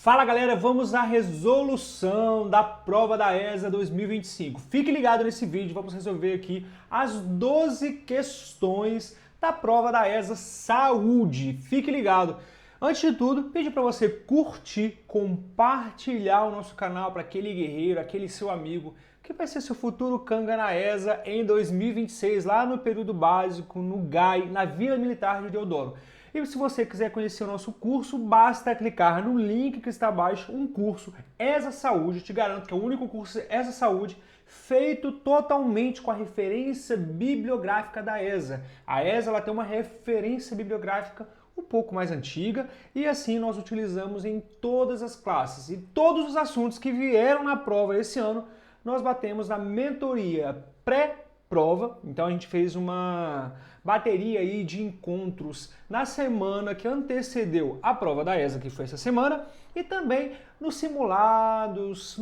Fala galera, vamos à resolução da prova da ESA 2025. Fique ligado nesse vídeo, vamos resolver aqui as 12 questões da prova da ESA Saúde. Fique ligado. Antes de tudo, pedir para você curtir, compartilhar o nosso canal para aquele guerreiro, aquele seu amigo que vai ser seu futuro canga na ESA em 2026, lá no período básico, no GAI, na Vila Militar de Deodoro. E se você quiser conhecer o nosso curso, basta clicar no link que está abaixo, um curso ESA Saúde. Eu te garanto que é o único curso ESA Saúde feito totalmente com a referência bibliográfica da ESA. A ESA ela tem uma referência bibliográfica um pouco mais antiga e assim nós utilizamos em todas as classes. E todos os assuntos que vieram na prova esse ano, nós batemos na mentoria pré-prova. Então a gente fez uma bateria aí de encontros na semana que antecedeu a prova da ESA, que foi essa semana, e também nos simulados,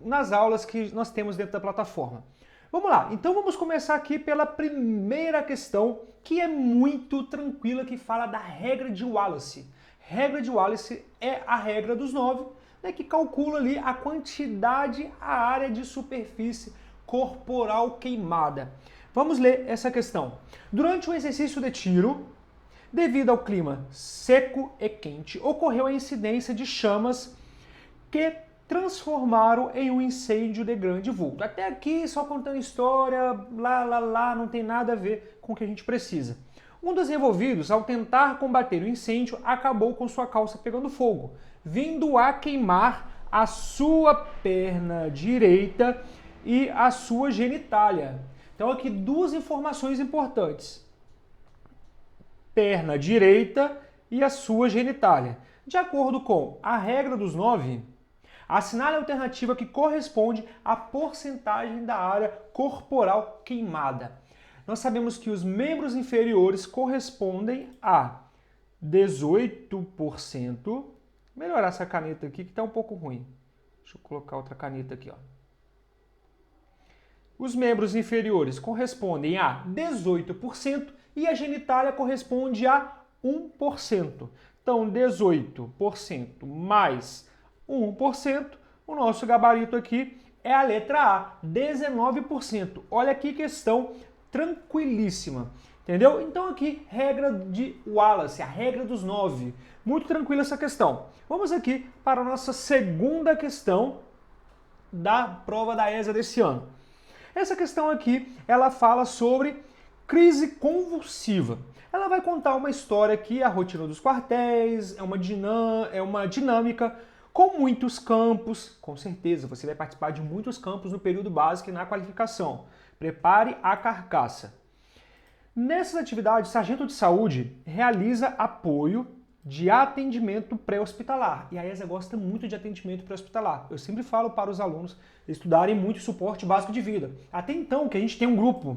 nas aulas que nós temos dentro da plataforma. Vamos lá, então vamos começar aqui pela primeira questão, que é muito tranquila, que fala da regra de Wallace. Regra de Wallace é a regra dos 9, né, que calcula ali a quantidade, a área de superfície corporal queimada. Vamos ler essa questão. Durante o exercício de tiro, devido ao clima seco e quente, ocorreu a incidência de chamas que transformaram em um incêndio de grande vulto. Até aqui, só contando história, não tem nada a ver com o que a gente precisa. Um dos envolvidos, ao tentar combater o incêndio, acabou com sua calça pegando fogo, vindo a queimar a sua perna direita e a sua genitália. Então aqui duas informações importantes. Perna direita e a sua genitália. De acordo com a regra dos 9, assinale a alternativa que corresponde à porcentagem da área corporal queimada. Nós sabemos que os membros inferiores correspondem a 18%. Vou melhorar essa caneta aqui que está um pouco ruim. Deixa eu colocar outra caneta aqui, ó. Os membros inferiores correspondem a 18% e a genitália corresponde a 1%. Então, 18% mais 1%, o nosso gabarito aqui é a letra A, 19%. Olha que questão tranquilíssima, entendeu? Então aqui, regra de Wallace, a regra dos 9. Muito tranquila essa questão. Vamos aqui para a nossa segunda questão da prova da ESA desse ano. Essa questão aqui, ela fala sobre crise convulsiva. Ela vai contar uma história aqui, a rotina dos quartéis, é uma dinâmica com muitos campos. Com certeza, você vai participar de muitos campos no período básico e na qualificação. Prepare a carcaça. Nessas atividades, o sargento de saúde realiza apoio de atendimento pré-hospitalar. E a ESA gosta muito de atendimento pré-hospitalar. Eu sempre falo para os alunos estudarem muito suporte básico de vida. Até então, que a gente tem um grupo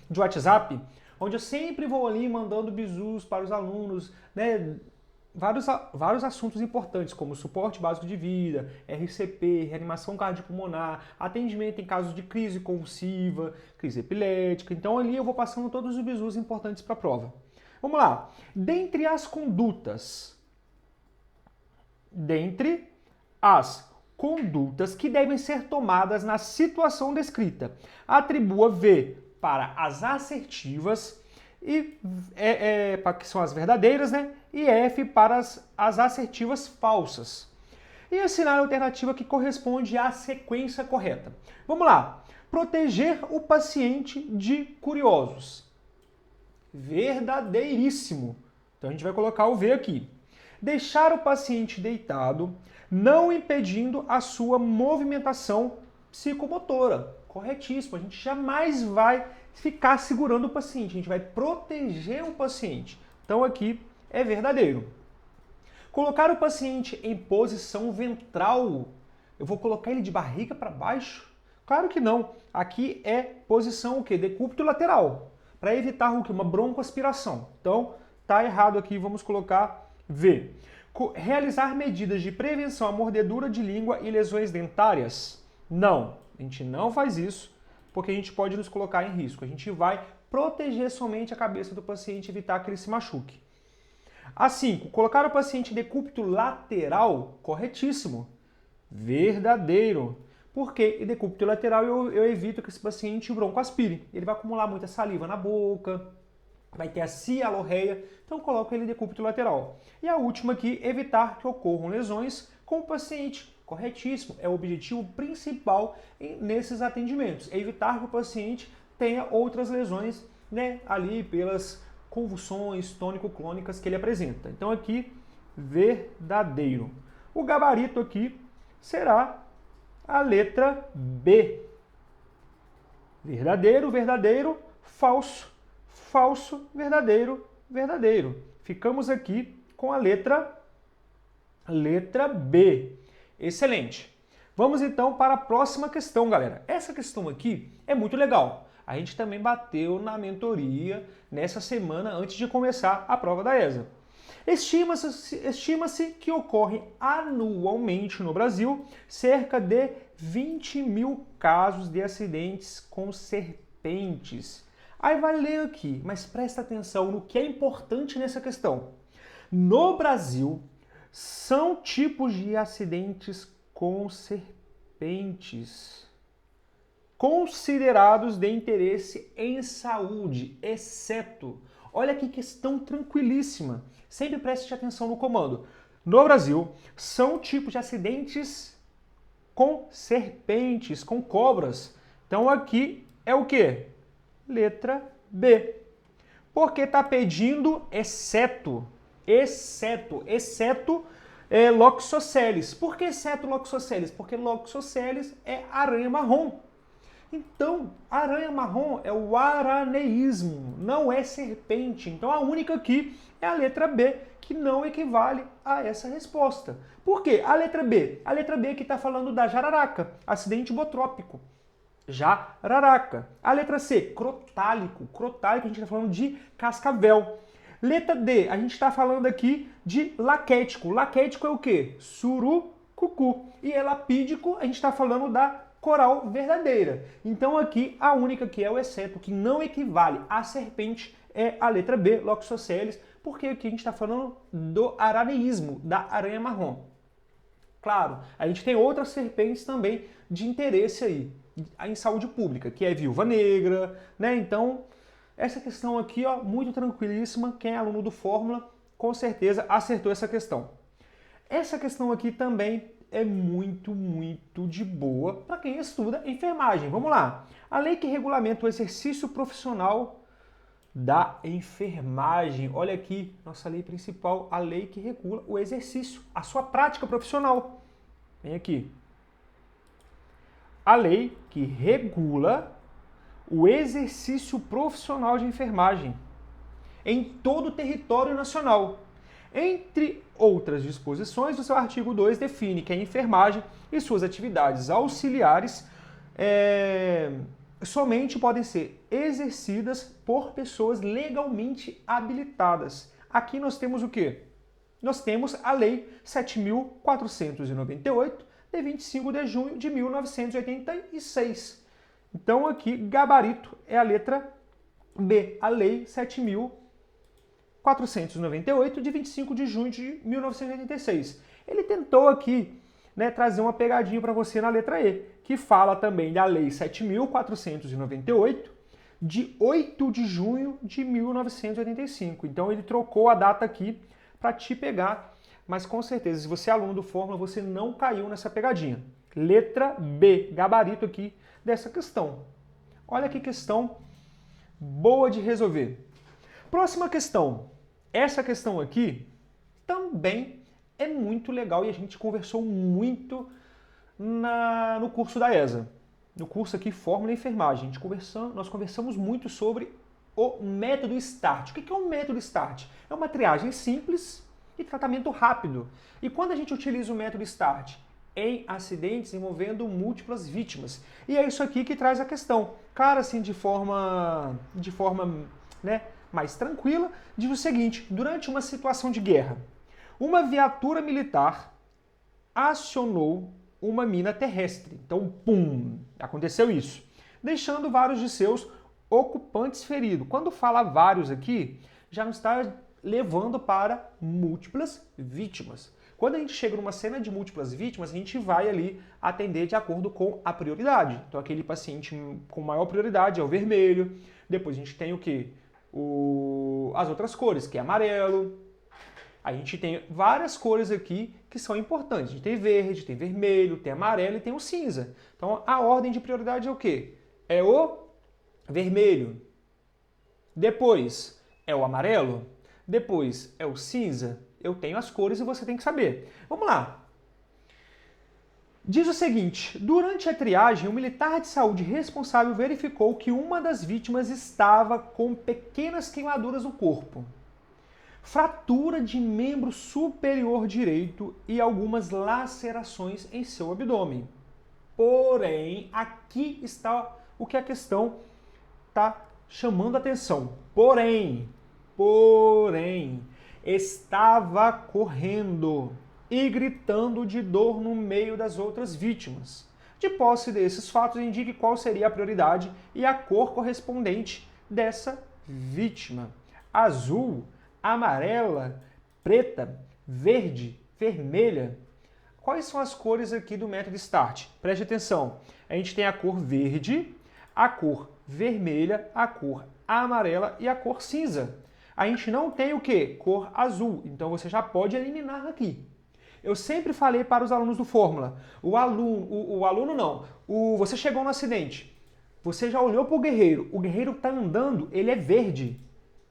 de WhatsApp, onde eu sempre vou ali mandando bisus para os alunos, né? Vários assuntos importantes, como suporte básico de vida, RCP, reanimação cardiopulmonar, atendimento em casos de crise convulsiva, crise epilética. Então ali eu vou passando todos os bisus importantes para a prova. Vamos lá. Dentre as condutas que devem ser tomadas na situação descrita, atribua V para as assertivas, e que são as verdadeiras, né? E F para as assertivas falsas. E assinale a alternativa que corresponde à sequência correta. Vamos lá. Proteger o paciente de curiosos. Verdadeiríssimo. Então a gente vai colocar o V aqui. Deixar o paciente deitado, não impedindo a sua movimentação psicomotora. Corretíssimo. A gente jamais vai ficar segurando o paciente, a gente vai proteger o paciente. Então aqui é verdadeiro. Colocar o paciente em posição ventral. Eu vou colocar ele de barriga para baixo? Claro que não. Aqui é posição o quê? Decúbito lateral, para evitar o quê? Uma broncoaspiração. Então tá errado aqui, vamos colocar V. Realizar medidas de prevenção à mordedura de língua e lesões dentárias? Não, a gente não faz isso, porque a gente pode nos colocar em risco. A gente vai proteger somente a cabeça do paciente, evitar que ele se machuque. A 5, colocar o paciente em decúbito lateral, corretíssimo. Verdadeiro. Porque em decúbito lateral eu evito que esse paciente broncoaspire. Ele vai acumular muita saliva na boca, vai ter a cialorreia, então eu coloco ele em decúbito lateral. E a última aqui, evitar que ocorram lesões com o paciente. Corretíssimo, é o objetivo principal nesses atendimentos, é evitar que o paciente tenha outras lesões, né, ali pelas convulsões tônico-clônicas que ele apresenta. Então aqui, verdadeiro. O gabarito aqui será a letra B. Verdadeiro, verdadeiro, falso, falso, verdadeiro, verdadeiro. Ficamos aqui com a letra B. Excelente. Vamos então para a próxima questão, galera. Essa questão aqui é muito legal. A gente também bateu na mentoria nessa semana antes de começar a prova da ESA. Estima-se que ocorre anualmente no Brasil cerca de 20 mil casos de acidentes com serpentes. Aí vai ler aqui, mas presta atenção no que é importante nessa questão. No Brasil, são tipos de acidentes com serpentes considerados de interesse em saúde, exceto... Olha que questão tranquilíssima. Sempre preste atenção no comando. No Brasil, são tipos de acidentes com serpentes, com cobras. Então aqui é o quê? Letra B. Porque está pedindo exceto Loxosceles. Por que exceto Loxosceles? Porque Loxosceles é aranha marrom. Então, aranha marrom é o araneísmo, não é serpente. Então, a única aqui é a letra B, que não equivale a essa resposta. Por quê? A letra B? A letra B aqui está falando da jararaca, acidente botrópico. Jararaca. A letra C, crotálico. Crotálico, a gente está falando de cascavel. Letra D, a gente está falando aqui de laquético. Laquético é o quê? Surucucu. E elapídico, a gente está falando da coral verdadeira. Então aqui, a única que é o exceto, que não equivale à serpente, é a letra B, Loxosceles, porque aqui a gente está falando do araneísmo, da aranha marrom. Claro, a gente tem outras serpentes também de interesse aí, em saúde pública, que é viúva negra, né? Então, essa questão aqui, ó, muito tranquilíssima. Quem é aluno do Fórmula, com certeza acertou essa questão. Essa questão aqui também é muito de boa para quem estuda enfermagem. Vamos lá. A lei que regulamenta o exercício profissional da enfermagem. Olha aqui, nossa lei principal, a lei que regula o exercício, a sua prática profissional. Vem aqui. A lei que regula o exercício profissional de enfermagem em todo o território nacional. Entre outras disposições, o seu artigo 2 define que a enfermagem e suas atividades auxiliares somente podem ser exercidas por pessoas legalmente habilitadas. Aqui nós temos o quê? Nós temos a Lei 7.498, de 25 de junho de 1986. Então aqui, gabarito é a letra B, a Lei 7.498, de 25 de junho de 1986. Ele tentou aqui, né, trazer uma pegadinha para você na letra E, que fala também da Lei 7.498, de 8 de junho de 1985. Então ele trocou a data aqui para te pegar, mas com certeza, se você é aluno do Fórmula, você não caiu nessa pegadinha. Letra B, gabarito aqui dessa questão. Olha que questão boa de resolver. Próxima questão. Essa questão aqui também é muito legal e a gente conversou muito no curso da ESA. No curso aqui, Fórmula e Enfermagem. Nós conversamos muito sobre o método START. O que é o método START? É uma triagem simples e tratamento rápido. E quando a gente utiliza o método START? Em acidentes envolvendo múltiplas vítimas. E é isso aqui que traz a questão. Cara, assim, de forma né, mais tranquila, diz o seguinte: durante uma situação de guerra, uma viatura militar acionou uma mina terrestre. Então, pum, aconteceu isso, deixando vários de seus ocupantes feridos. Quando fala vários aqui, já não está levando para múltiplas vítimas. Quando a gente chega numa cena de múltiplas vítimas, a gente vai ali atender de acordo com a prioridade. Então aquele paciente com maior prioridade é o vermelho, depois a gente tem o quê? As outras cores, que é amarelo. A gente tem várias cores aqui que são importantes. A gente tem verde, tem vermelho, tem amarelo e tem o cinza. Então a ordem de prioridade é o quê? É o vermelho. Depois é o amarelo. Depois é o cinza. Eu tenho as cores e você tem que saber. Vamos lá. Diz o seguinte: durante a triagem, o militar de saúde responsável verificou que uma das vítimas estava com pequenas queimaduras no corpo, fratura de membro superior direito e algumas lacerações em seu abdômen. Porém, aqui está o que a questão está chamando a atenção. Porém, estava correndo e gritando de dor no meio das outras vítimas. De posse desses fatos, indique qual seria a prioridade e a cor correspondente dessa vítima: azul, amarela, preta, verde, vermelha. Quais são as cores aqui do método START? Preste atenção. A gente tem a cor verde, a cor vermelha, a cor amarela e a cor cinza. A gente não tem o quê? Cor azul. Então você já pode eliminar aqui. Eu sempre falei para os alunos do Fórmula, você chegou no acidente, você já olhou para o guerreiro está andando, ele é verde.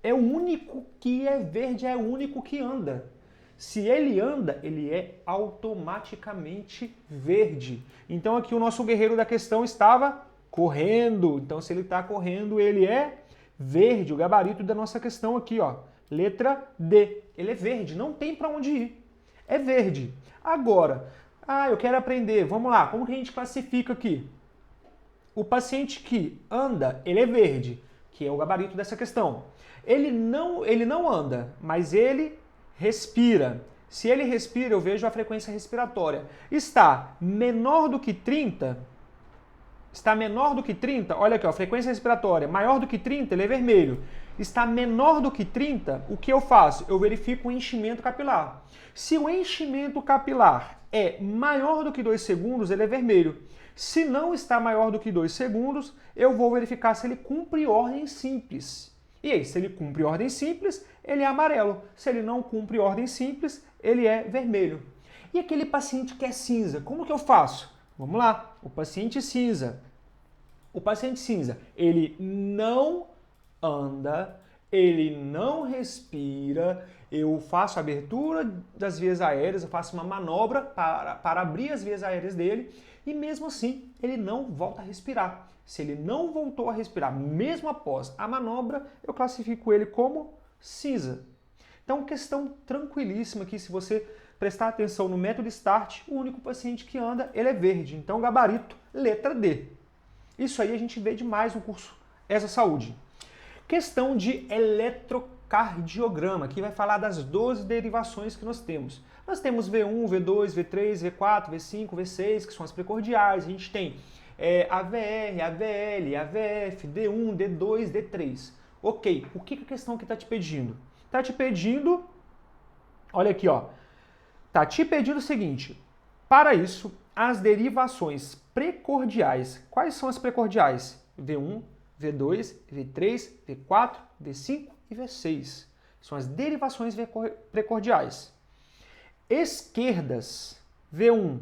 É o único que é verde, é o único que anda. Se ele anda, ele é automaticamente verde. Então aqui o nosso guerreiro da questão estava correndo. Então se ele está correndo, ele é verde. O gabarito da nossa questão aqui, ó, letra D. Ele é verde, não tem para onde ir. É verde. Agora, eu quero aprender. Vamos lá, como que a gente classifica aqui? O paciente que anda, ele é verde, que é o gabarito dessa questão. Ele não anda, mas ele respira. Se ele respira, eu vejo a frequência respiratória. Está menor do que 30? Está menor do que 30? Olha aqui, ó, frequência respiratória. Maior do que 30, ele é vermelho. Está menor do que 30, o que eu faço? Eu verifico o enchimento capilar. Se o enchimento capilar é maior do que 2 segundos, ele é vermelho. Se não está maior do que 2 segundos, eu vou verificar se ele cumpre ordem simples. E aí, se ele cumpre ordem simples, ele é amarelo. Se ele não cumpre ordem simples, ele é vermelho. E aquele paciente que é cinza, como que eu faço? Vamos lá, o paciente cinza. O paciente cinza, ele não anda, ele não respira, eu faço a abertura das vias aéreas, eu faço uma manobra para abrir as vias aéreas dele e mesmo assim ele não volta a respirar. Se ele não voltou a respirar mesmo após a manobra, eu classifico ele como cinza. Então, questão tranquilíssima aqui, se você prestar atenção no método START, o único paciente que anda, ele é verde. Então, gabarito, letra D. Isso aí a gente vê demais no curso ESA Saúde. Questão de eletrocardiograma, que vai falar das 12 derivações que nós temos. Nós temos V1, V2, V3, V4, V5, V6, que são as precordiais. A gente tem AVR, AVL, AVF, D1, D2, D3. Ok, o que a questão aqui está te pedindo? Está te pedindo, olha aqui, ó. Está te pedindo o seguinte, para isso, as derivações precordiais. Quais são as precordiais? V1, V2, V3, V4, V5 e V6. São as derivações precordiais. Esquerdas, V1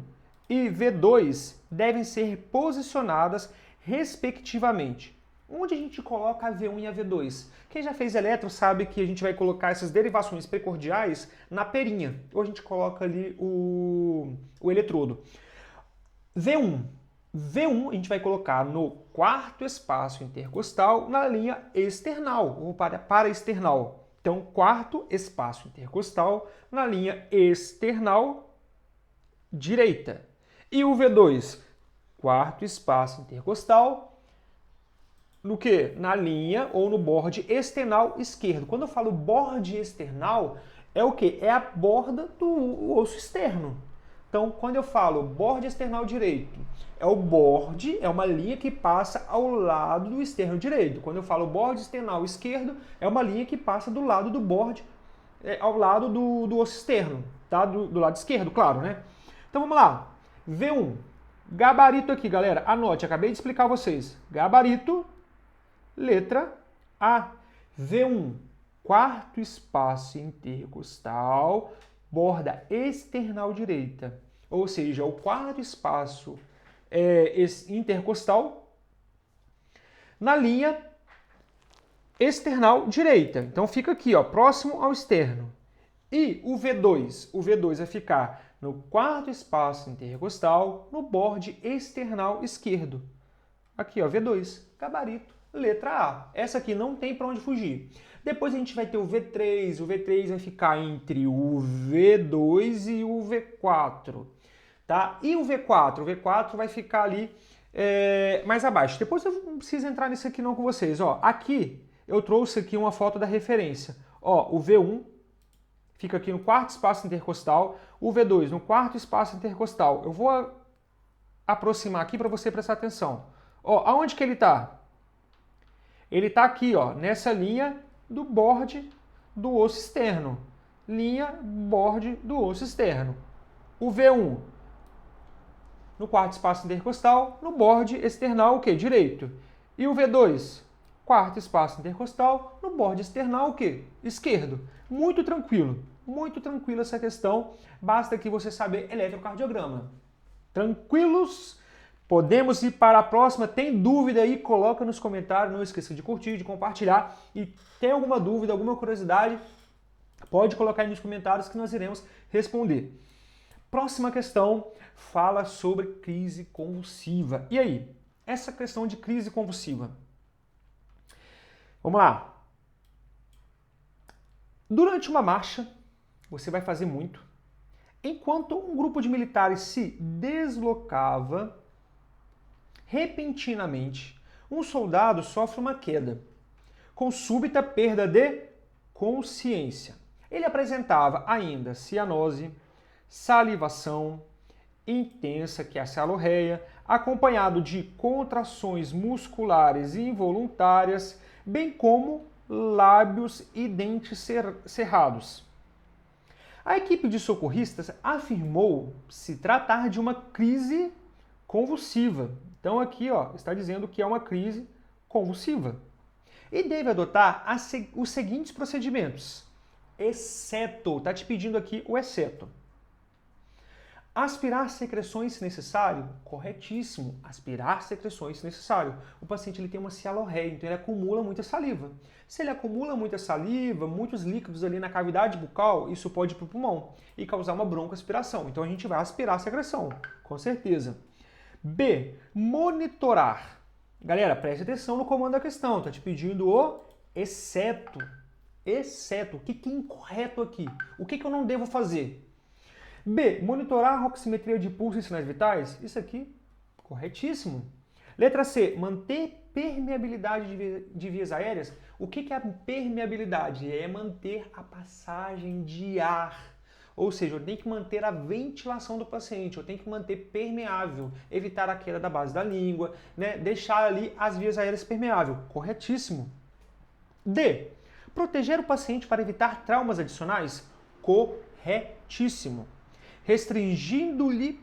e V2, devem ser posicionadas respectivamente. Onde a gente coloca a V1 e a V2? Quem já fez eletro sabe que a gente vai colocar essas derivações precordiais na perinha. Ou a gente coloca ali o eletrodo. V1 a gente vai colocar no quarto espaço intercostal na linha external, ou para external. Então, quarto espaço intercostal na linha external direita. E o V2, quarto espaço intercostal no que? Na linha ou no borde external esquerdo. Quando eu falo borde external, é o que? É a borda do osso externo. Então, quando eu falo borde external direito, é o borde, é uma linha que passa ao lado do externo direito. Quando eu falo borde external esquerdo, é uma linha que passa do lado do borde ao lado do osso externo, tá? Do lado esquerdo, claro, né? Então vamos lá. V1. Gabarito aqui, galera. Anote, acabei de explicar a vocês. Gabarito, letra A. V1. Quarto espaço intercostal, borda external direita. Ou seja, o quarto espaço intercostal na linha external direita. Então fica aqui, ó, próximo ao externo. E o V2? O V2 vai ficar no quarto espaço intercostal, no borde external esquerdo. Aqui, ó, V2, gabarito, letra A. Essa aqui não tem para onde fugir. Depois a gente vai ter o V3. O V3 vai ficar entre o V2 e o V4. Tá? E o V4? O V4 vai ficar ali mais abaixo. Depois eu não preciso entrar nisso aqui não com vocês. Ó, aqui eu trouxe aqui uma foto da referência. Ó, o V1 fica aqui no quarto espaço intercostal, o V2 no quarto espaço intercostal. Eu vou aproximar aqui para você prestar atenção. Ó, aonde que ele está? Ele está aqui, ó, nessa linha do borde do osso externo. Linha, borde do osso externo. O V1 no quarto espaço intercostal, no borde external, o quê? Direito. E o V2? Quarto espaço intercostal, no borde external, o quê? Esquerdo. Muito tranquilo essa questão. Basta que você saber eletrocardiograma. Tranquilos? Podemos ir para a próxima. Tem dúvida aí? Coloca nos comentários. Não esqueça de curtir, de compartilhar. E tem alguma dúvida, alguma curiosidade, pode colocar aí nos comentários que nós iremos responder. Próxima questão fala sobre crise convulsiva. E aí? Essa questão de crise convulsiva. Vamos lá. Durante uma marcha, você vai fazer muito. Enquanto um grupo de militares se deslocava, repentinamente, um soldado sofre uma queda, com súbita perda de consciência. Ele apresentava ainda cianose, salivação intensa, que é a cialorreia, acompanhado de contrações musculares involuntárias, bem como lábios e dentes cerrados. A equipe de socorristas afirmou se tratar de uma crise convulsiva. Então aqui, ó, está dizendo que é uma crise convulsiva. E deve adotar os seguintes procedimentos, exceto, está te pedindo aqui o exceto. Aspirar secreções se necessário, corretíssimo, aspirar secreções se necessário. O paciente ele tem uma cialorreia, então ele acumula muita saliva. Se ele acumula muita saliva, muitos líquidos ali na cavidade bucal, isso pode ir para o pulmão e causar uma broncoaspiração. Então a gente vai aspirar a secreção, com certeza. B, monitorar. Galera, preste atenção no comando da questão, está te pedindo o exceto. Exceto, o que é incorreto aqui? O que eu não devo fazer? B, monitorar a oximetria de pulso e sinais vitais? Isso aqui, corretíssimo. Letra C, manter permeabilidade de vias aéreas? O que é a permeabilidade? É manter a passagem de ar. Ou seja, eu tenho que manter a ventilação do paciente, eu tenho que manter permeável, evitar a queda da base da língua, né? Deixar ali as vias aéreas permeáveis. Corretíssimo. D, proteger o paciente para evitar traumas adicionais? Corretíssimo. Restringindo-lhe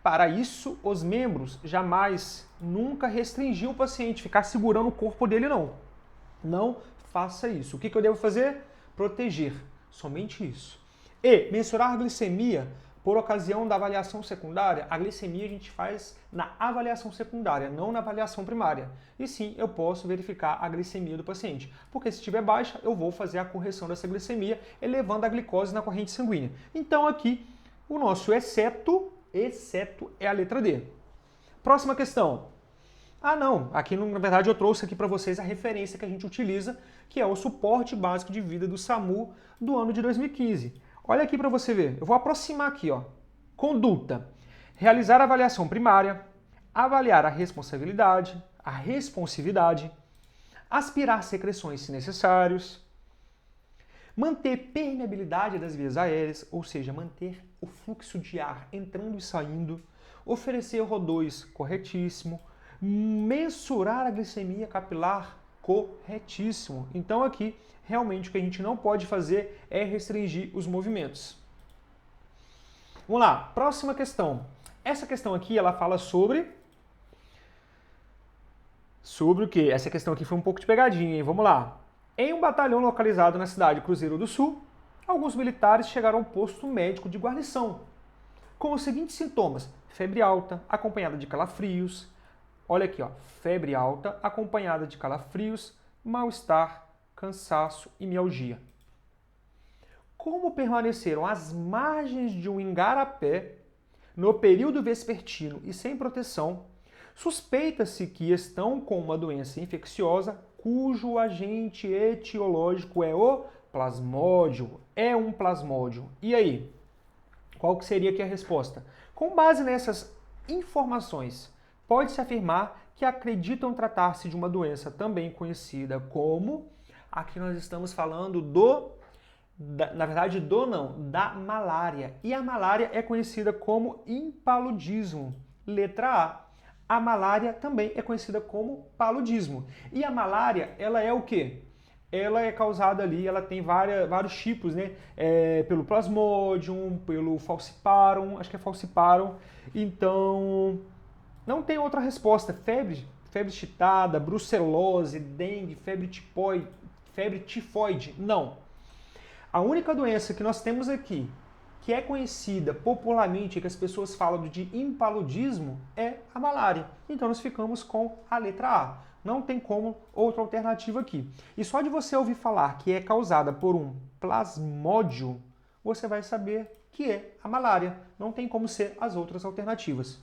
para isso os membros, jamais, nunca restringir o paciente, ficar segurando o corpo dele não. Não faça isso. O que eu devo fazer? Proteger, somente isso. E mensurar a glicemia por ocasião da avaliação secundária. A glicemia a gente faz na avaliação secundária, não na avaliação primária. E sim, eu posso verificar a glicemia do paciente, porque se estiver baixa, eu vou fazer a correção dessa glicemia, elevando a glicose na corrente sanguínea. Então aqui, o nosso exceto é a letra D. Próxima questão. Ah não, aqui na verdade eu trouxe aqui para vocês a referência que a gente utiliza, que é o suporte básico de vida do SAMU do ano de 2015. Olha aqui para você ver, eu vou aproximar aqui, ó. Conduta. Realizar a avaliação primária, avaliar a responsabilidade, a responsividade, aspirar secreções se necessários, manter permeabilidade das vias aéreas, ou seja, manter o fluxo de ar entrando e saindo, oferecer O2 corretíssimo, mensurar a glicemia capilar Corretíssimo. Então aqui, realmente, o que a gente não pode fazer é restringir os movimentos. Vamos lá, próxima questão. Essa questão aqui, ela fala sobre o quê? Essa questão aqui foi um pouco de pegadinha, hein? Vamos lá. Em um batalhão localizado na cidade de Cruzeiro do Sul, alguns militares chegaram ao posto médico de guarnição, com os seguintes sintomas: febre alta, acompanhada de calafrios. Olha aqui, ó, febre alta, acompanhada de calafrios, mal-estar, cansaço e mialgia. Como permaneceram às margens de um igarapé no período vespertino e sem proteção, suspeita-se que estão com uma doença infecciosa cujo agente etiológico é o plasmódio. É um plasmódio. E aí? Qual que seria aqui a resposta? Com base nessas informações, pode-se afirmar que acreditam tratar-se de uma doença também conhecida como... Aqui nós estamos falando da malária. E a malária é conhecida como impaludismo. Letra A. A malária também é conhecida como paludismo. E a malária, ela é o quê? Ela é causada ali, ela tem vários tipos, né? Pelo plasmodium, pelo falciparum, acho que é falciparum. Então, não tem outra resposta. Febre chitada, brucelose, dengue, febre tifoide, não. A única doença que nós temos aqui, que é conhecida popularmente, que as pessoas falam de impaludismo, é a malária. Então nós ficamos com a letra A. Não tem como outra alternativa aqui. E só de você ouvir falar que é causada por um plasmódio, você vai saber que é a malária. Não tem como ser as outras alternativas.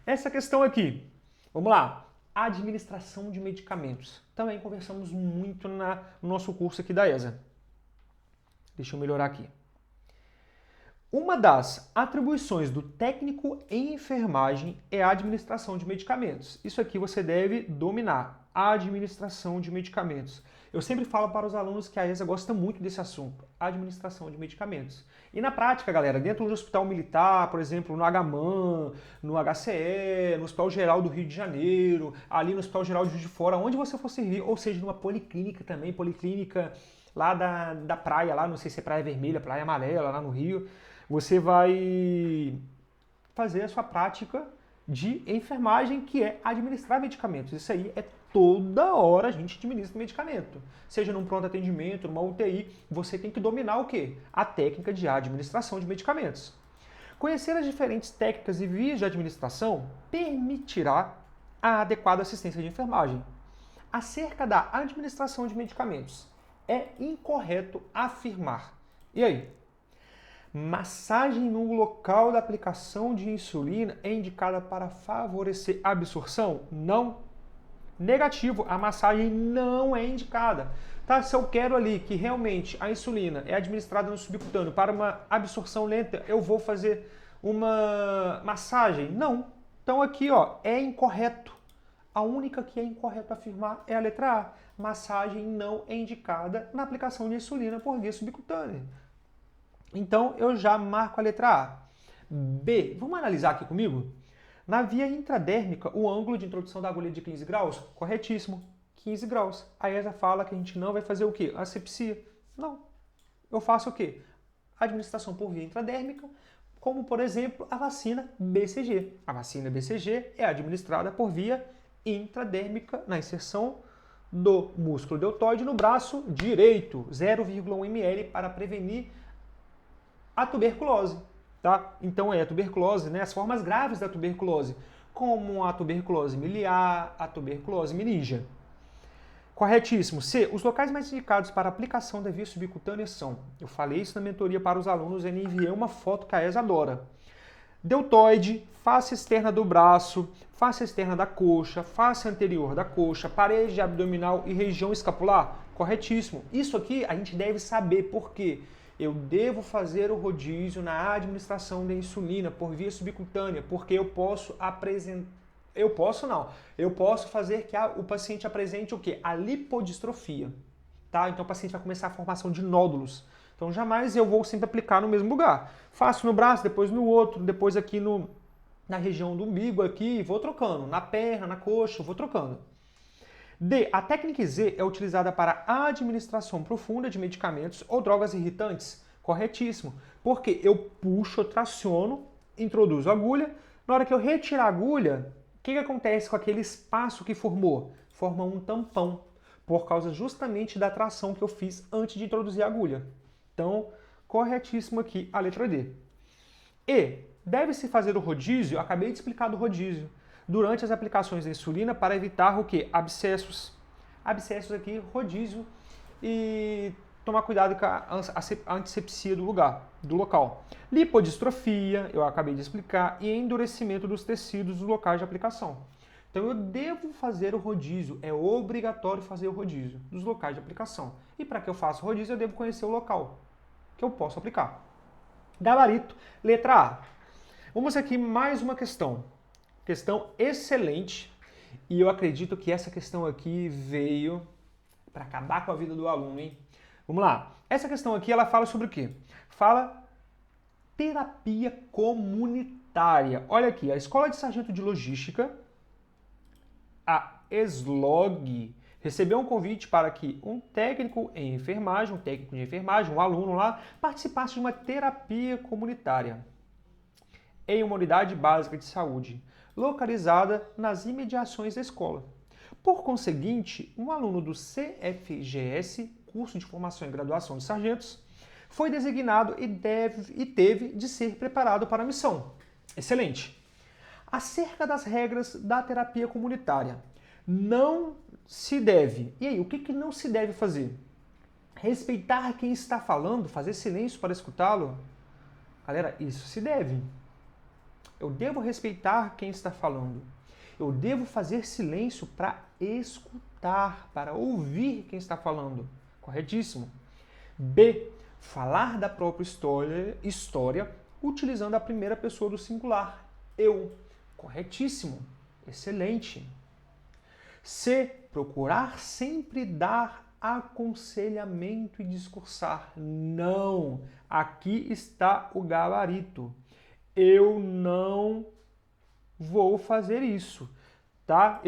Essa questão aqui, vamos lá. Administração de medicamentos. Também conversamos muito no nosso curso aqui da ESA. Deixa eu melhorar aqui. Uma das atribuições do técnico em enfermagem é a administração de medicamentos. Isso aqui você deve dominar, a administração de medicamentos. Eu sempre falo para os alunos que a ESA gosta muito desse assunto, a administração de medicamentos. E na prática, galera, dentro do hospital militar, por exemplo, no HMAN, no HCE, no Hospital Geral do Rio de Janeiro, ali no Hospital Geral de Juiz de Fora, onde você for servir, ou seja, numa policlínica também, policlínica lá da praia, lá, não sei se é Praia Vermelha, Praia Amarela, lá no Rio, você vai fazer a sua prática de enfermagem, que é administrar medicamentos. Isso aí é toda hora a gente administra medicamento. Seja num pronto atendimento, numa UTI, você tem que dominar o quê? A técnica de administração de medicamentos. Conhecer as diferentes técnicas e vias de administração permitirá a adequada assistência de enfermagem. Acerca da administração de medicamentos, é incorreto afirmar. E aí? Massagem no local da aplicação de insulina é indicada para favorecer a absorção? Não. Negativo, a massagem não é indicada. Tá? Se eu quero ali que realmente a insulina é administrada no subcutâneo para uma absorção lenta, eu vou fazer uma massagem? Não. Então aqui, ó, é incorreto. A única que é incorreto afirmar é a letra A. Massagem não é indicada na aplicação de insulina por via subcutânea. Então, eu já marco a letra A. B, vamos analisar aqui comigo? Na via intradérmica, o ângulo de introdução da agulha é de 15 graus? Corretíssimo, 15 graus. A ESA fala que a gente não vai fazer o quê? Asepsia. Não. Eu faço o quê? Administração por via intradérmica, como, por exemplo, a vacina BCG. A vacina BCG é administrada por via intradérmica na inserção do músculo deltoide no braço direito, 0,1 ml para prevenir a tuberculose, tá? Então é a tuberculose, né? As formas graves da tuberculose, como a tuberculose miliar, a tuberculose meningia. Corretíssimo. C. Os locais mais indicados para aplicação da via subcutânea são, eu falei isso na mentoria para os alunos e enviei uma foto que a ESA adora. Deltoide, face externa do braço, face externa da coxa, face anterior da coxa, parede abdominal e região escapular. Corretíssimo. Isso aqui a gente deve saber por quê. Eu devo fazer o rodízio na administração da insulina por via subcutânea, porque eu posso apresentar... Eu posso fazer que o paciente apresente o quê? A lipodistrofia. Tá? Então o paciente vai começar a formação de nódulos. Então jamais eu vou sempre aplicar no mesmo lugar. Faço no braço, depois no outro, depois aqui na região do umbigo, aqui, vou trocando. Na perna, na coxa, vou trocando. D. A técnica Z é utilizada para a administração profunda de medicamentos ou drogas irritantes. Corretíssimo. Porque eu puxo, eu traciono, introduzo a agulha. Na hora que eu retirar a agulha, o que acontece com aquele espaço que formou? Forma um tampão, por causa justamente da tração que eu fiz antes de introduzir a agulha. Então, corretíssimo aqui a letra D. E. Deve-se fazer o rodízio, acabei de explicar do rodízio, durante as aplicações da insulina para evitar o quê? Abscessos. Abscessos aqui, rodízio e tomar cuidado com a antisepsia do local. Lipodistrofia, eu acabei de explicar, e endurecimento dos tecidos dos locais de aplicação. Então eu devo fazer o rodízio, é obrigatório fazer o rodízio dos locais de aplicação. E para que eu faça o rodízio, eu devo conhecer o local que eu posso aplicar. Gabarito, letra A. Vamos aqui mais uma questão. Questão excelente. E eu acredito que essa questão aqui veio para acabar com a vida do aluno, hein? Vamos lá. Essa questão aqui, ela fala sobre o quê? Fala terapia comunitária. Olha aqui, a Escola de Sargento de Logística, a ESLOG, recebeu um convite para que um técnico de enfermagem, um aluno lá, participasse de uma terapia comunitária em uma unidade básica de saúde, localizada nas imediações da escola. Por conseguinte, um aluno do CFGS, Curso de Formação e Graduação de Sargentos, foi designado e teve de ser preparado para a missão. Excelente! Acerca das regras da terapia comunitária, não se deve. E aí, o que não se deve fazer? Respeitar quem está falando, fazer silêncio para escutá-lo? Galera, isso se deve. Eu devo respeitar quem está falando. Eu devo fazer silêncio para escutar, para ouvir quem está falando. Corretíssimo. B. Falar da própria história utilizando a primeira pessoa do singular. Eu. Corretíssimo. Excelente. C. Procurar sempre dar aconselhamento e discursar. Não. Aqui está o gabarito. Eu não vou fazer isso, tá?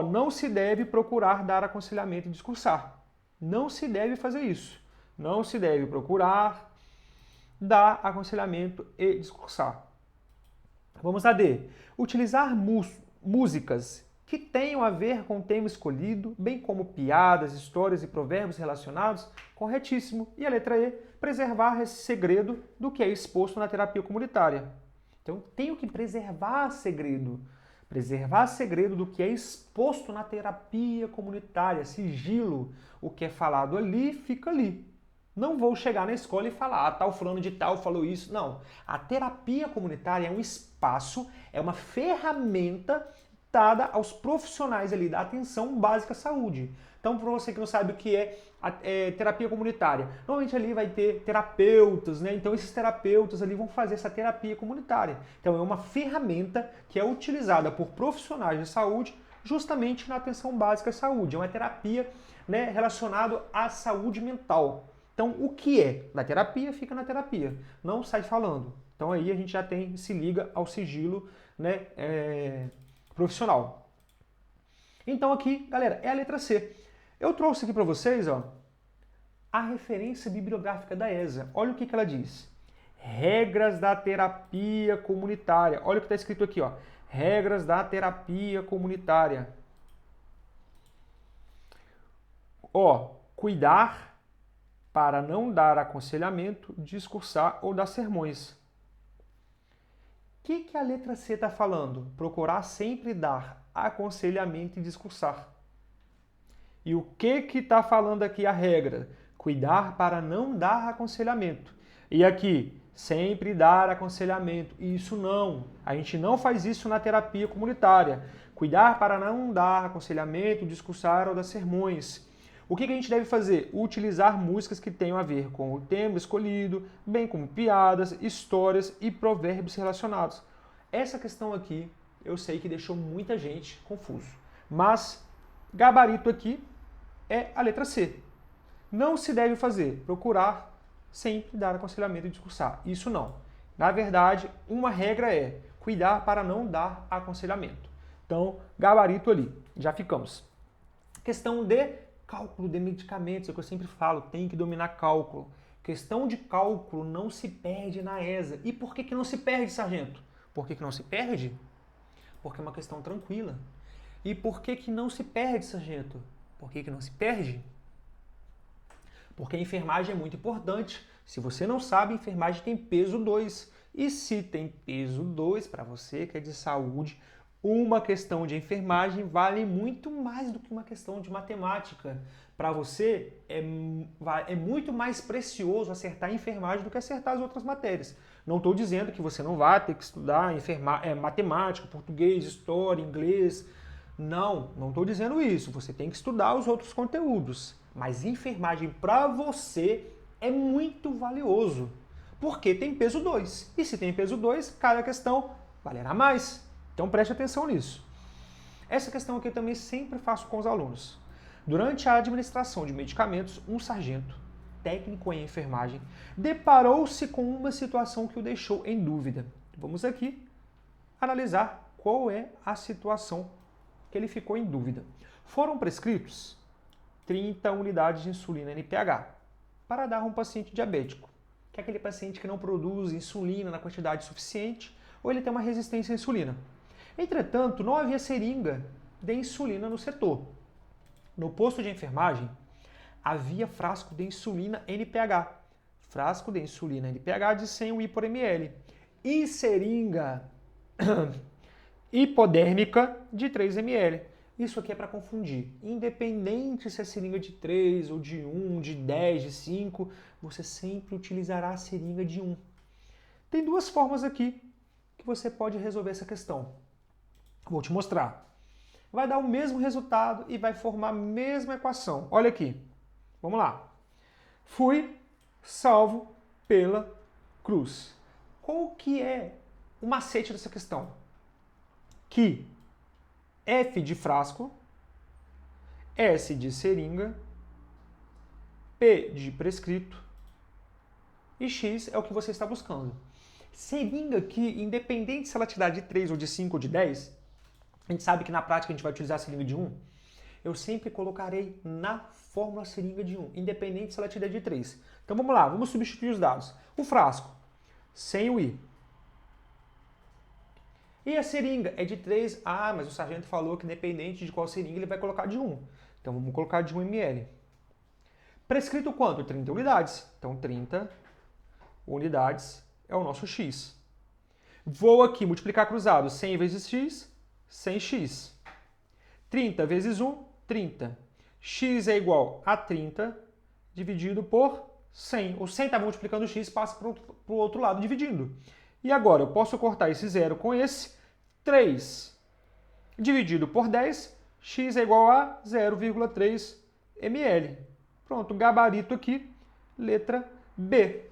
Não se deve procurar dar aconselhamento e discursar. Não se deve fazer isso. Não se deve procurar dar aconselhamento e discursar. Vamos a D. Utilizar músicas que tenham a ver com o tema escolhido, bem como piadas, histórias e provérbios relacionados. Corretíssimo. E a letra E. Preservar esse segredo do que é exposto na terapia comunitária. Então, tenho que preservar segredo. Preservar segredo do que é exposto na terapia comunitária, sigilo. O que é falado ali, fica ali. Não vou chegar na escola e falar, tal fulano de tal falou isso. Não. A terapia comunitária é um espaço, é uma ferramenta dada aos profissionais ali da atenção básica à saúde. Então, para você que não sabe o que é terapia comunitária, normalmente ali vai ter terapeutas, né? Então, esses terapeutas ali vão fazer essa terapia comunitária. Então, é uma ferramenta que é utilizada por profissionais de saúde justamente na atenção básica à saúde. É uma terapia, né, relacionada à saúde mental. Então, o que é da terapia, fica na terapia. Não sai falando. Então, aí a gente já se liga ao sigilo, né, profissional. Então, aqui, galera, é a letra C. Eu trouxe aqui para vocês, ó, a referência bibliográfica da ESA. Olha o que ela diz. Regras da terapia comunitária. Olha o que está escrito aqui, ó. Regras da terapia comunitária. Ó, cuidar para não dar aconselhamento, discursar ou dar sermões. O que a letra C está falando? Procurar sempre dar aconselhamento e discursar. E o que está falando aqui a regra? Cuidar para não dar aconselhamento. E aqui, sempre dar aconselhamento. Isso não. A gente não faz isso na terapia comunitária. Cuidar para não dar aconselhamento, discursar ou dar sermões. O que a gente deve fazer? Utilizar músicas que tenham a ver com o tema escolhido, bem como piadas, histórias e provérbios relacionados. Essa questão aqui, eu sei que deixou muita gente confuso. Mas, gabarito aqui é a letra C. Não se deve fazer, procurar sempre dar aconselhamento e discursar. Isso não. Na verdade, uma regra é cuidar para não dar aconselhamento. Então, gabarito ali, já ficamos. Questão de cálculo de medicamentos, é o que eu sempre falo, tem que dominar cálculo. Questão de cálculo não se perde na ESA. E por que não se perde, sargento? Por que não se perde? Porque é uma questão tranquila. E por que não se perde, sargento? Por que não se perde? Porque a enfermagem é muito importante. Se você não sabe, a enfermagem tem peso 2. E se tem peso 2 para você, que é de saúde, uma questão de enfermagem vale muito mais do que uma questão de matemática. Para você, é muito mais precioso acertar a enfermagem do que acertar as outras matérias. Não estou dizendo que você não vai ter que estudar matemática, português, história, inglês. Não estou dizendo isso. Você tem que estudar os outros conteúdos. Mas enfermagem para você é muito valioso. Porque tem peso 2. E se tem peso 2, cada questão valerá mais. Então preste atenção nisso. Essa questão aqui eu também sempre faço com os alunos. Durante a administração de medicamentos, um sargento, técnico em enfermagem, deparou-se com uma situação que o deixou em dúvida. Vamos aqui analisar qual é a situação que ele ficou em dúvida. Foram prescritos 30 unidades de insulina NPH para dar a um paciente diabético, que é aquele paciente que não produz insulina na quantidade suficiente ou ele tem uma resistência à insulina. Entretanto, não havia seringa de insulina no setor. No posto de enfermagem, havia frasco de insulina NPH. Frasco de insulina NPH de 100 UI por ml. E seringa hipodérmica de 3 ml. Isso aqui é para confundir. Independente se é seringa de 3, ou de 1, de 10, de 5, você sempre utilizará a seringa de 1. Tem duas formas aqui que você pode resolver essa questão. Vou te mostrar. Vai dar o mesmo resultado e vai formar a mesma equação. Olha aqui. Vamos lá. Fui salvo pela cruz. Qual que é o macete dessa questão? Que F de frasco, S de seringa, P de prescrito e X é o que você está buscando. Seringa que, independente se ela te dá de 3 ou de 5 ou de 10, a gente sabe que na prática a gente vai utilizar a seringa de 1, eu sempre colocarei na fórmula seringa de 1, independente se ela te der de 3. Então vamos lá, vamos substituir os dados. O frasco, 100 UI. E a seringa é de 3, mas o sargento falou que independente de qual seringa ele vai colocar de 1. Então vamos colocar de 1 ml. Prescrito quanto? 30 unidades. Então 30 unidades é o nosso X. Vou aqui multiplicar cruzado, 100 vezes X, 100x. 30 vezes 1, 30. X é igual a 30 dividido por 100. O 100 está multiplicando o x, passa para o outro lado dividindo. E agora eu posso cortar esse zero com esse. 3 dividido por 10, x é igual a 0,3 ml. Pronto, gabarito aqui, letra B.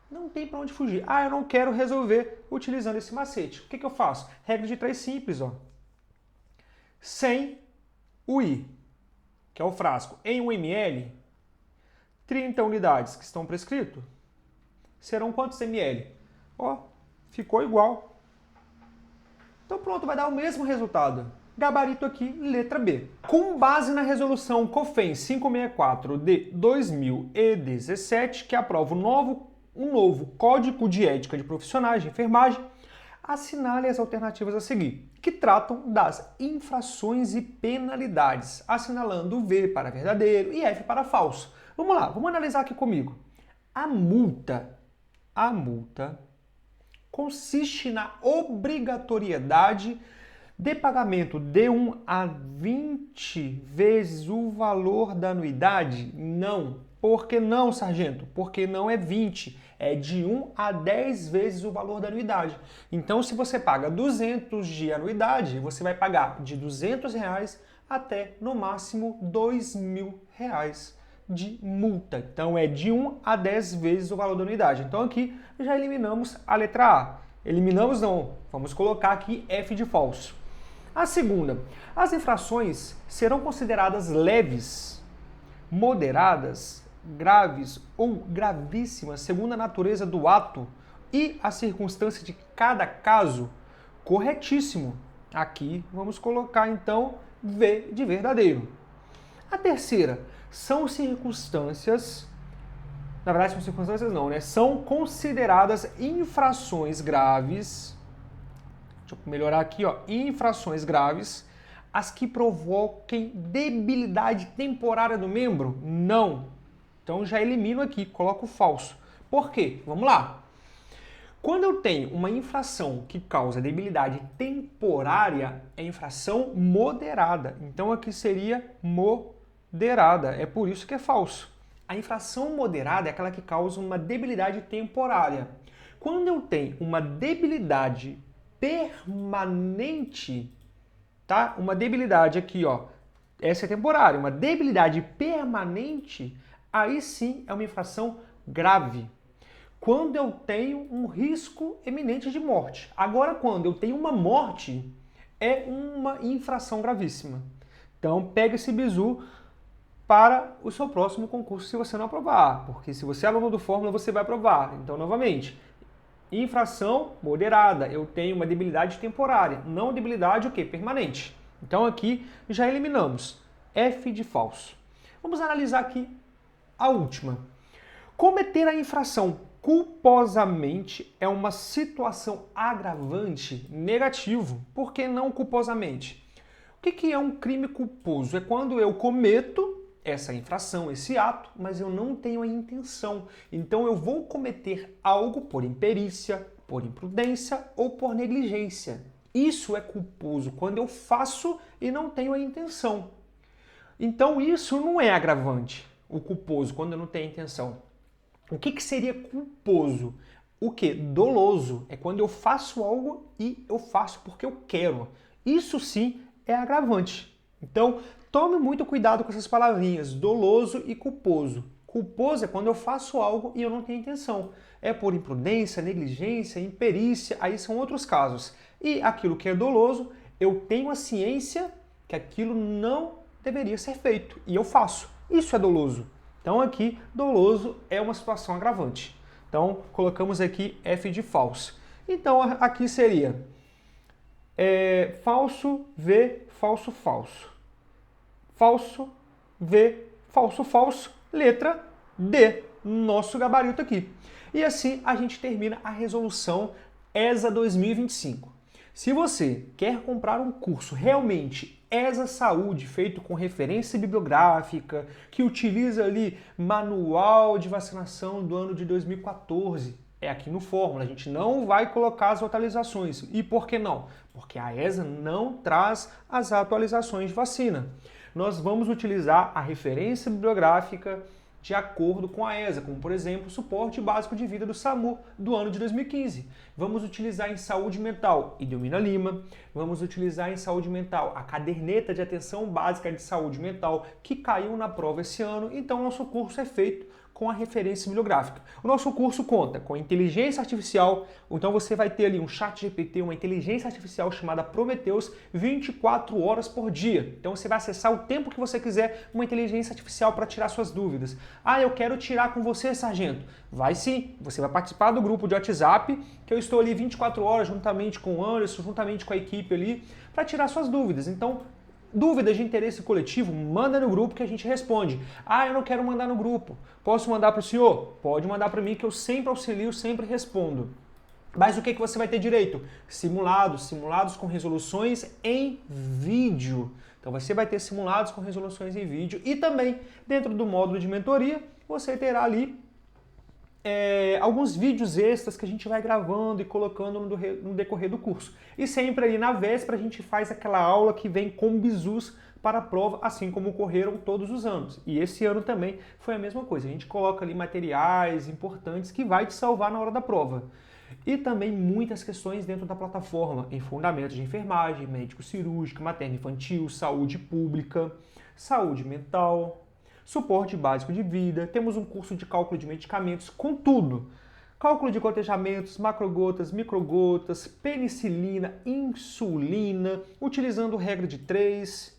Não tem para onde fugir. Eu não quero resolver utilizando esse macete. O que eu faço? Regra de 3 simples, ó. 100 UI, que é o frasco, em 1 ml, 30 unidades que estão prescritos, serão quantos ml? Ficou igual. Então pronto, vai dar o mesmo resultado. Gabarito aqui, letra B. Com base na resolução COFEN 564 de 2017, que aprova um novo Código de Ética de Profissionais de Enfermagem, assinale as alternativas a seguir, que tratam das infrações e penalidades, assinalando V para verdadeiro e F para falso. Vamos lá, vamos analisar aqui comigo. A multa consiste na obrigatoriedade de pagamento de 1 a 20 vezes o valor da anuidade? Não. Por que não, sargento? Porque não é 20, é de 1 a 10 vezes o valor da anuidade. Então, se você paga 200 de anuidade, você vai pagar de R$200 até, no máximo, R$2.000 de multa. Então, é de 1 a 10 vezes o valor da anuidade. Então, aqui já eliminamos a letra A. Eliminamos não, vamos colocar aqui F de falso. A segunda, as infrações serão consideradas leves, moderadas, graves ou gravíssimas, segundo a natureza do ato e a circunstância de cada caso? Corretíssimo. Aqui vamos colocar então V de verdadeiro. A terceira, são circunstâncias, na verdade são circunstâncias não, né? São consideradas infrações graves, deixa eu melhorar aqui, ó, infrações graves, as que provoquem debilidade temporária do membro? Não. Então já elimino aqui, coloco falso. Por quê? Vamos lá. Quando eu tenho uma infração que causa debilidade temporária, é infração moderada. Então aqui seria moderada. É por isso que é falso. A infração moderada é aquela que causa uma debilidade temporária. Quando eu tenho uma debilidade permanente, tá? Uma debilidade aqui, ó, essa é temporária. Uma debilidade permanente, aí sim é uma infração grave. Quando eu tenho um risco eminente de morte. Agora, quando eu tenho uma morte, é uma infração gravíssima. Então, pega esse bizu para o seu próximo concurso se você não aprovar. Porque se você é aluno do Fórmula, você vai aprovar. Então, novamente, infração moderada. Eu tenho uma debilidade temporária, não debilidade o quê? Permanente. Então, aqui já eliminamos. F de falso. Vamos analisar aqui a última. Cometer a infração culposamente é uma situação agravante negativo. Por que não culposamente? O que é um crime culposo? É quando eu cometo essa infração, esse ato, mas eu não tenho a intenção. Então eu vou cometer algo por imperícia, por imprudência ou por negligência. Isso é culposo, quando eu faço e não tenho a intenção. Então isso não é agravante, o culposo, quando eu não tenho a intenção. O que seria culposo? O que? Doloso. É quando eu faço algo e eu faço porque eu quero. Isso sim é agravante. Então, tome muito cuidado com essas palavrinhas, doloso e culposo. Culposo é quando eu faço algo e eu não tenho intenção. É por imprudência, negligência, imperícia, aí são outros casos. E aquilo que é doloso, eu tenho a ciência que aquilo não deveria ser feito e eu faço. Isso é doloso. Então aqui, doloso é uma situação agravante. Então colocamos aqui F de falso. Então aqui seria falso, V, falso, falso. Falso, V, falso, falso. Letra D, nosso gabarito aqui. E assim a gente termina a resolução ESA 2025. Se você quer comprar um curso realmente ESA Saúde, feito com referência bibliográfica, que utiliza ali manual de vacinação do ano de 2014, é aqui no Fórmula. A gente não vai colocar as atualizações. E por que não? Porque a ESA não traz as atualizações de vacina. Nós vamos utilizar a referência bibliográfica de acordo com a ESA, como por exemplo o suporte básico de vida do SAMU do ano de 2015. Vamos utilizar em saúde mental Idelmina Lima, vamos utilizar em saúde mental a caderneta de atenção básica de saúde mental que caiu na prova esse ano, então nosso curso é feito com a referência bibliográfica. O nosso curso conta com inteligência artificial, então você vai ter ali um chat GPT, uma inteligência artificial chamada Prometheus 24 horas por dia. Então você vai acessar o tempo que você quiser uma inteligência artificial para tirar suas dúvidas. Ah, eu quero tirar com você, sargento. Vai sim, você vai participar do grupo de WhatsApp, que eu estou ali 24 horas juntamente com o Anderson, juntamente com a equipe ali, para tirar suas dúvidas. Então, dúvidas de interesse coletivo, manda no grupo que a gente responde. Ah, eu não quero mandar no grupo. Posso mandar para o senhor? Pode mandar para mim que eu sempre auxilio, sempre respondo. Mas o que você vai ter direito? Simulados com resoluções em vídeo. Então você vai ter simulados com resoluções em vídeo e também dentro do módulo de mentoria você terá ali alguns vídeos extras que a gente vai gravando e colocando no decorrer do curso. E sempre ali na véspera a gente faz aquela aula que vem com bizus para a prova, assim como ocorreram todos os anos. E esse ano também foi a mesma coisa. A gente coloca ali materiais importantes que vai te salvar na hora da prova. E também muitas questões dentro da plataforma, em fundamentos de enfermagem, médico-cirúrgico, materno-infantil, saúde pública, saúde mental, suporte básico de vida, temos um curso de cálculo de medicamentos com tudo. Cálculo de gotejamentos, macrogotas, microgotas, penicilina, insulina, utilizando regra de 3.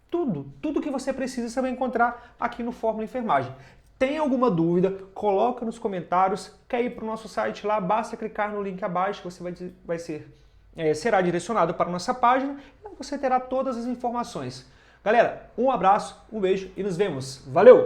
Tudo que você precisa você vai encontrar aqui no Fórmula Enfermagem. Tem alguma dúvida? Coloca nos comentários. Quer ir para o nosso site lá? Basta clicar no link abaixo que você será direcionado para a nossa página e você terá todas as informações. Galera, um abraço, um beijo e nos vemos. Valeu!